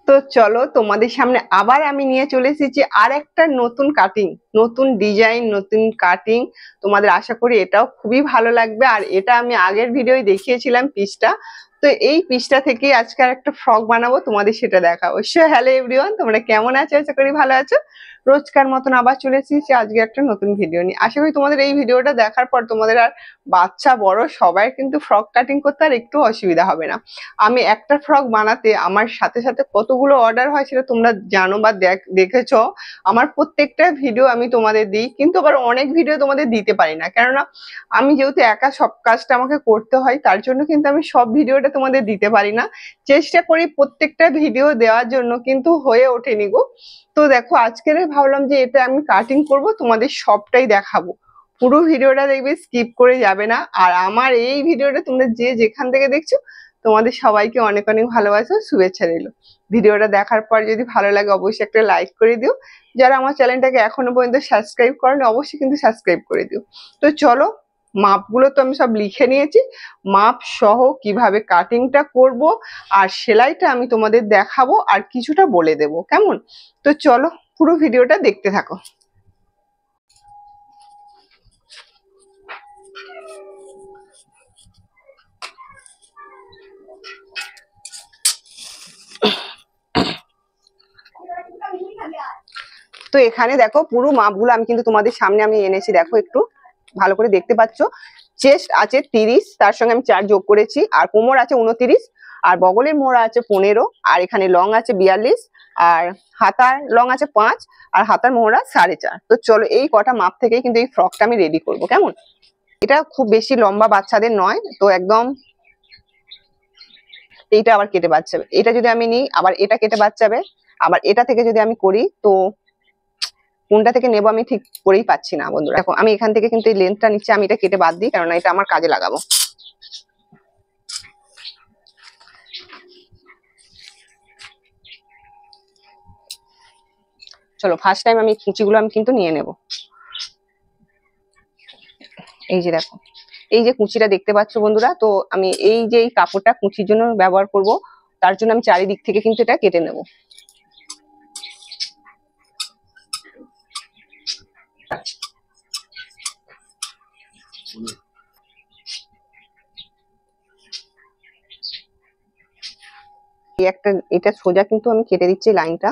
তো চলো তোমাদের সামনে আবার আমি নিয়ে চলে এসেছি আর একটা নতুন কাটিং, নতুন ডিজাইন, নতুন কাটিং। তোমাদের আশা করি এটাও খুবই ভালো লাগবে। আর এটা আমি আগের ভিডিওয় দেখিয়েছিলাম পিসটা। তো এই পিসটা থেকে আজকে আর একটা ফ্রক বানাবো, তোমাদের সেটা দেখাবো। হ্যালো এভরিওয়ান, তোমরা কেমন আছো? আশা করি ভালো আছো। রোজকার মতন আবার চলে এসেছি আজকে একটা নতুন ভিডিও নিয়ে। আশা করি তোমাদের এই ভিডিওটা দেখার পর তোমাদের আর বাচ্চা বড় সবাই কিন্তু ফ্রক কাটিং করতে আর একটু অসুবিধা হবে না। আমি একটা ফ্রক বানাতে আমার সাথে সাথে কতগুলো অর্ডার হয় সেটা তোমরা জানো বা দেখেছো। আমার প্রত্যেকটা ভিডিও আমি তোমাদের দিই, কিন্তু আবার অনেক ভিডিও তোমাদের দিতে পারি না, কেননা আমি যেহেতু একা সব কাজটা আমাকে করতে হয়, তার জন্য কিন্তু আমি সব ভিডিওটা তোমাদের দিতে পারি না। চেষ্টা করি প্রত্যেকটা ভিডিও দেওয়ার জন্য, কিন্তু হয়ে ওঠেনি গো। তো দেখো আজকের ভাবলাম যে এটা আমি কাটিং করব, তোমাদের সবটাই দেখাবো। পুরো ভিডিওটা দেখবে, স্কিপ করে যাবে না। আর আমার এই ভিডিওটা তোমরা যে যেখান থেকে দেখছো, তোমাদের সবাইকে অনেক অনেক ভালোবাসা, শুভেচ্ছা রইল। ভিডিওটা দেখার পর যদি ভালো লাগে অবশ্যই একটা লাইক করে দিও। যারা আমার চ্যানেলটাকে এখনো পর্যন্ত সাবস্ক্রাইব করেনি অবশ্যই কিন্তু সাবস্ক্রাইব করে দিও। তো চলো, মাপগুলো তো আমি সব লিখে নিয়েছি, মাপ সহ কিভাবে কাটিংটা করব আর সেলাইটা আমি তোমাদের দেখাবো আর কিছুটা বলে দেব, কেমন? তো চলো পুরো ভিডিওটা দেখতে থাকো। তো এখানে দেখো পুরো মাপগুলো আমি কিন্তু তোমাদের সামনে আমি এনেছি, দেখো একটু ভালো করে দেখতে পাচ্ছ। চেস্ট আছে 30, তার সঙ্গে আমি 4 যোগ করেছি। আর কোমর আছে 29, আর বগলের মোড়া আছে 15, আর এখানে লং আছে 42, আর হাতার লং আছে 5, আর হাতার মোড়া 4.5। তো চলো এই কটা মাপ থেকেই কিন্তু এই ফ্রকটা আমি রেডি করব, কেমন? এটা খুব বেশি লম্বা বাচ্চাদের নয়, তো একদম এইটা আবার কেটে বাচ্চাবে। এটা যদি আমি নিই আবার এটা কেটে বাচ্চাবে। আবার এটা থেকে যদি আমি করি তো কোনটা থেকে নেবো আমি ঠিক করেই পাচ্ছি না বন্ধুরা। দেখো আমি এখান থেকে কিন্তু এই লেন্থটা নিচ্ছে, আমি এটা কেটে বাদ দিই, কারণ এটা আমার কাজে লাগাবো। চলো ফার্স্ট টাইম আমি কুচিগুলো আমি কিন্তু নিয়ে নেব। এই যে দেখো, এই যে কুচিটা দেখতে পাচ্ছ বন্ধুরা, তো আমি এই যে এই কাপড়টা কুচির জন্য ব্যবহার করব, তার জন্য আমি চারিদিক থেকে কিন্তু এটা কেটে নেব। এই একটা এটা সোজা কিন্তু আমি কেটে দিচ্ছি লাইনটা।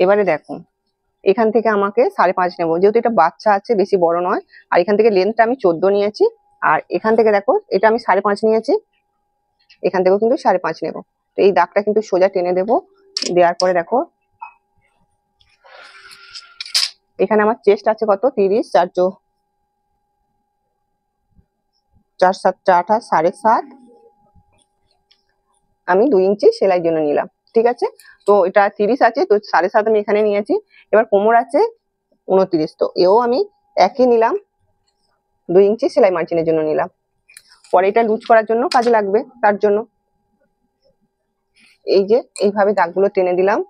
এবারে দেখো এখান থেকে আমাকে 5.5 নেবো, যেহেতু এটা বাচ্চা আছে, বেশি বড় নয়। আর এখান থেকে লেন্থটা আমি 14 নিয়েছি। আর এখান থেকে দেখো এটা আমি 5.5 নিয়েছি, এখান থেকেও কিন্তু 5.5 নেবো। তো এই দাগটা কিন্তু সোজা টেনে দেবো। দেওয়ার পরে দেখো এখানে আমার চেস্ট আছে কত, 30, 4 4 7 4 8 7.5। আমি 2 ইঞ্চি সেলাই জন্য নিলাম, ঠিক আছে। তো এটা 30 আছে, তো 7.5 আমি এখানে নিয়েছি। এবার কোমর আছে 29, তো এও আমি একই নিলাম, 2 ইঞ্চি সেলাই মার্জিনের জন্য নিলাম। পরে এটা লুজ করার জন্য কাজে লাগবে, তার জন্য এই যে এইভাবে দাগগুলো টেনে দিলাম।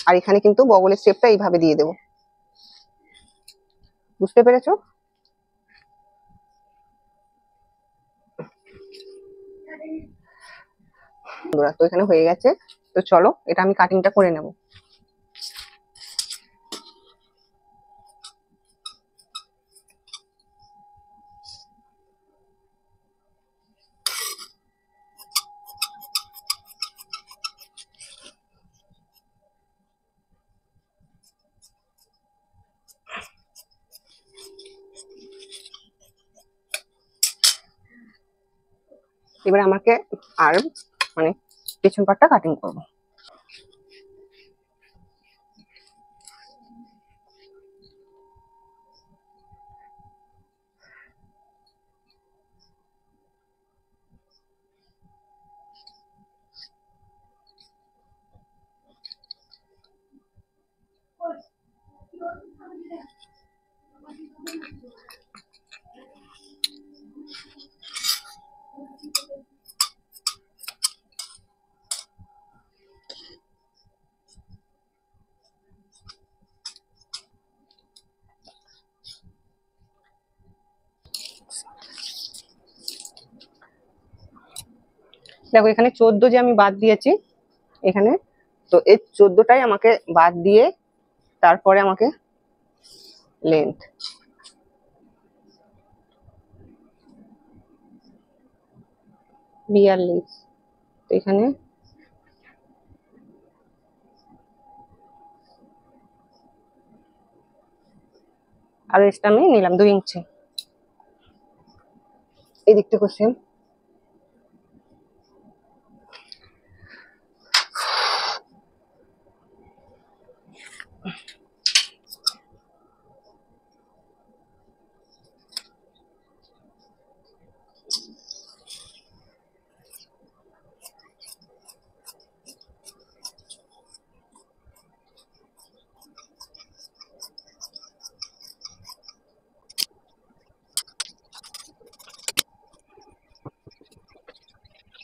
আর এখানে কিন্তু বগলের শেপটা এইভাবে দিয়ে দেবো, বুঝতে পেরেছো? তো এখানে হয়ে গেছে। তো চলো এটা আমি কাটিংটা করে নেব। এবার আমাকে আর মানে পেছন পাটটা কাটিং করব। দেখো এখানে 14 যে আমি বাদ দিয়েছি এখানে, তো এই 14টাই আমাকে বাদ দিয়ে তারপরে আমাকে লেন্থ 42, তো এখানে আর এক্সট্রা আমি নিলাম 2 ইঞ্চি। এই দিকটা সেম।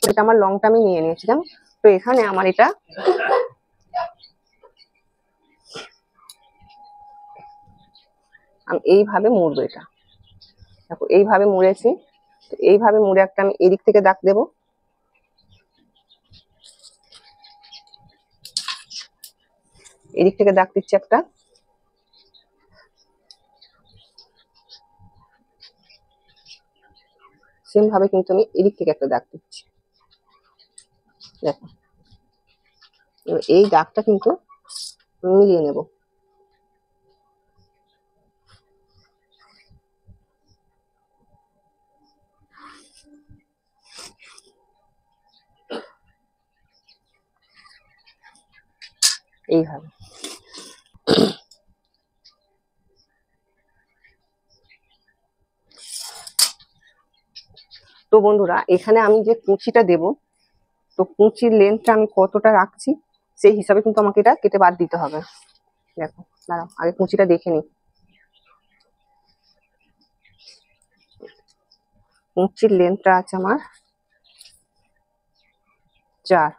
এটা আমার লংটা আমি নিয়ে নিয়েছিলাম, তো এখানে আমার এটা আমি এইভাবে মুড়বো। এটা দেখো এইভাবে মুড়েছি, তো এইভাবে মুড়ে একটা আমি এদিক থেকে দাগ দেবো, এদিক থেকে দাগ দিচ্ছি একটা, সেম ভাবে কিন্তু আমি এদিক থেকে একটা দাগ দিচ্ছি। দেখো এই দাগটা কিন্তু মিলিয়ে নেব। এইভাবে তো বন্ধুরা এখানে আমি যে কুচিটা দেব, তো কুচির লেন্থটা আমি কতটা রাখছি সেই হিসাবে কিন্তু আমাকে এটা কেটে বাদ দিতে হবে। দেখো দাঁড়াও আগে কুচিটা দেখে নিই। কুচির লেন্থটা আছে আমার 4।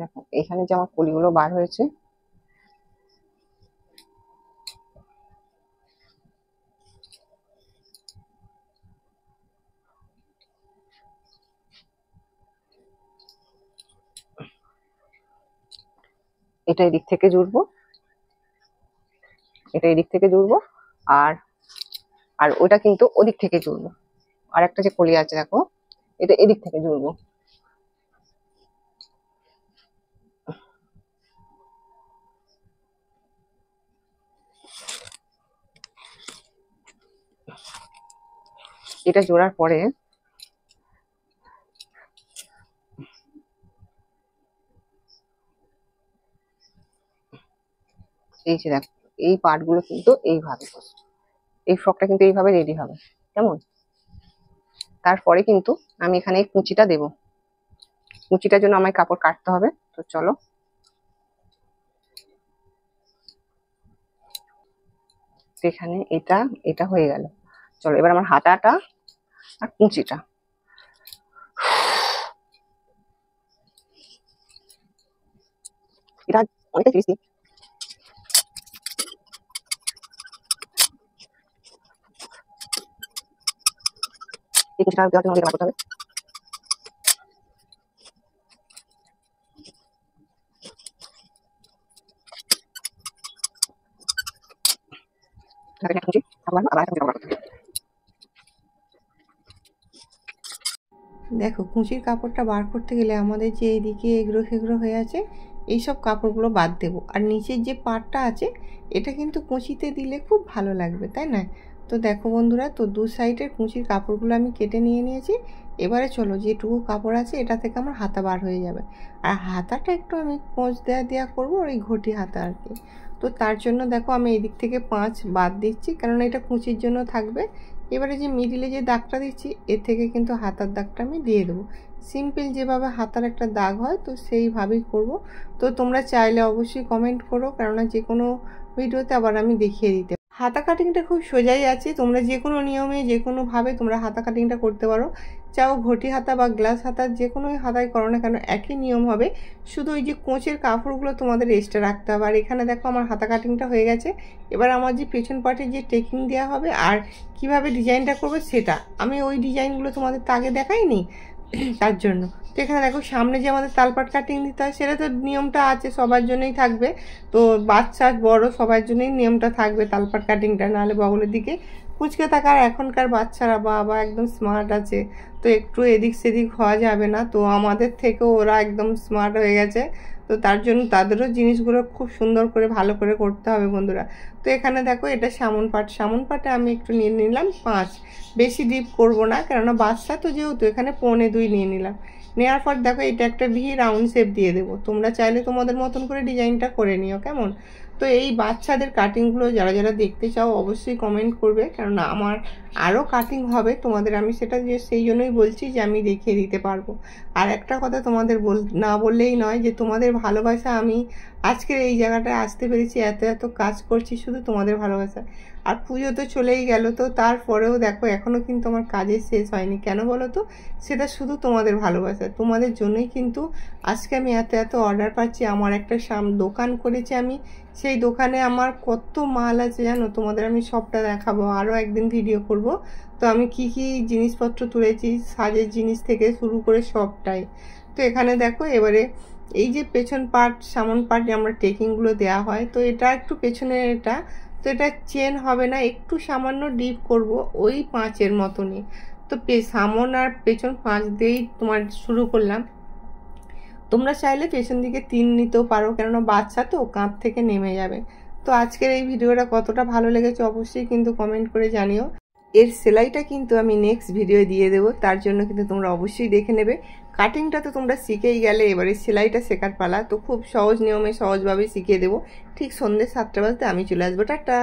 দেখো এখানে যে আমার কলিগুলো বার হয়েছে, এটা এদিক থেকে জুড়বো, এটা এদিক থেকে জুড়বো, আর আর ওটা কিন্তু ওদিক থেকে জুড়বো। আর একটা যে কলি আছে দেখো, এটা এদিক থেকে জুড়বো। এটা জোড়ার পরে এই যে দেখো এই পার্ট গুলো কিন্তু এইভাবে, এই ফ্রকটা কিন্তু এইভাবে রেডি হবে কেমন। তারপরে কিন্তু আমি এখানে এই কুচিটা দেব, কুচিটার জন্য আমায় কাপড় কাটতে হবে। তো চলো, এখানে এটা এটা হয়ে গেল। চলো এবার আমার হাতাটা আর কুচিটা, এটা অনেকটা ক্রিস্পি। এই কুচিটা দেওয়ার জন্য আমাকে করতে হবে। কুচি আবার একটা কুচি করতে হবে। দেখো কুচির কাপড়টা বার করতে গেলে আমাদের যে এইদিকে এগুলো সেগুলো হয়ে আছে, এইসব কাপড়গুলো বাদ দেবো। আর নিচের যে পাটটা আছে এটা কিন্তু কুচিতে দিলে খুব ভালো লাগবে, তাই না? তো দেখো বন্ধুরা, তো দু সাইডের কুচির কাপড়গুলো আমি কেটে নিয়েছি। এবারে চলো যেটুকু কাপড় আছে এটা থেকে আমার হাতা বার হয়ে যাবে। আর হাতাটা একটু আমি কোঁচ দেয়া করবো, ওই ঘটি হাতা আর কি। তো তার জন্য দেখো আমি এই দিক থেকে 5 বাদ দিচ্ছি, কারণ এটা কুচির জন্য থাকবে। এবারে যে মিডিলে যে দাগটা দিচ্ছি এর থেকে কিন্তু হাতার দাগটা আমি দিয়ে দেবো। সিম্পল যেভাবে হাতার একটা দাগ হয় তো সেইভাবেই করব। তো তোমরা চাইলে অবশ্যই কমেন্ট করো, কেননা যে কোনো ভিডিওতে আবার আমি দেখিয়ে দিতে। হাতা কাটিংটা খুব সোজাই আছে, তোমরা যে কোনো নিয়মে যে কোনোভাবে তোমরা হাতা কাটিংটা করতে পারো। চাও ঘটি হাতা বা গ্লাস হাতা, যে কোনো হাতায় করো না কেন একই নিয়ম হবে, শুধু ওই যে কোঁচের কাপড়গুলো তোমাদের এক্সট্রা রাখতে হবে। আর এখানে দেখো আমার হাতা কাটিংটা হয়ে গেছে। এবার আমার যে পেছন পার্টে যে টেকিং দেওয়া হবে আর কিভাবে ডিজাইনটা করবে সেটা আমি ওই ডিজাইনগুলো তোমাদের তো আগে দেখাইনি, তার জন্য। তো এখানে দেখো সামনে যে আমাদের তালপাট কাটিং দিতে হয় সেটা তো নিয়মটা আছে, সবার জন্যই থাকবে। তো বাচ্চা বড় সবার জন্যই নিয়মটা থাকবে তালপাট কাটিংটা, নাহলে বগলের দিকে কুচকে থাকার এখনকার বাচ্চারা বাবা একদম স্মার্ট আছে, তো একটু এদিক সেদিক হওয়া যাবে না। তো আমাদের থেকেও ওরা একদম স্মার্ট হয়ে গেছে, তো তার জন্য তাদেরও জিনিসগুলো খুব সুন্দর করে ভালো করে করতে হবে বন্ধুরা। তো এখানে দেখো এটা সামন পাটে আমি একটু নিয়ে নিলাম 5, বেশি ডিপ করব না কেননা বাচ্চা তো যেহেতু, এখানে 1.25 নিয়ে নিলাম। নেওয়ার পর দেখো এটা একটা ভি রাউন্ড শেপ দিয়ে দেবো, তোমরা চাইলে তোমাদের মতন করে ডিজাইনটা করে নিও কেমন। তো এই বাচ্চাদের কাটিংগুলো যারা যারা দেখতে চাও অবশ্যই কমেন্ট করবে, কেননা আমার আরও কাটিং হবে তোমাদের, আমি সেটা যে সেই জন্যই বলছি যে আমি দেখিয়ে দিতে পারবো। আর একটা কথা তোমাদের না বললেই নয়, যে তোমাদের ভালোবাসা আমি আজকের এই জায়গাটায় আসতে পেরেছি, এত এত কাজ করছি শুধু তোমাদের ভালোবাসা। আর পুজো তো চলেই গেল, তো তারপরেও দেখো এখনও কিন্তু আমার কাজের শেষ হয়নি, কেন বলো তো, সেটা শুধু তোমাদের ভালোবাসা, তোমাদের জন্যই কিন্তু আজকে আমি এত এত অর্ডার পাচ্ছি। আমার একটা দোকান করেছি আমি, সেই দোকানে আমার কত মাল আছে জানো, তোমাদের আমি সবটা দেখাবো, আরও একদিন ভিডিও করব। তো আমি কি কি জিনিসপত্র তুলেছি, সাজের জিনিস থেকে শুরু করে সবটাই। তো এখানে দেখো এবারে এই যে পেছন পার্ট সামন পার্টে আমরা টেকিংগুলো দেওয়া হয়, তো এটা একটু পেছনের এটা, তো এটা চেন হবে না, একটু সামান্য ডিপ করব ওই 5-এর মতনই। তো সামন আর পেছন 5 দিয়েই তোমার শুরু করলাম। তোমরা চাইলে পেছন দিকে 3 নিতেও পারো, কেননা বাচ্চা তো কাঁধ থেকে নেমে যাবে। তো আজকের এই ভিডিওটা কতটা ভালো লেগেছে অবশ্যই কিন্তু কমেন্ট করে জানিও। এর সেলাইটা কিন্তু আমি নেক্সট ভিডিও দিয়ে দেবো, তার জন্য কিন্তু তোমরা অবশ্যই দেখে নেবে। কাটিংটা তো তোমরা শিখেই গেলে, এবারে সেলাইটা শেখার পালা। তো খুব সহজ নিয়মে সহজভাবে শিখিয়ে দেবো। ঠিক সন্ধ্যে 7টা বাজতে আমি চলে আসবো। টাটা।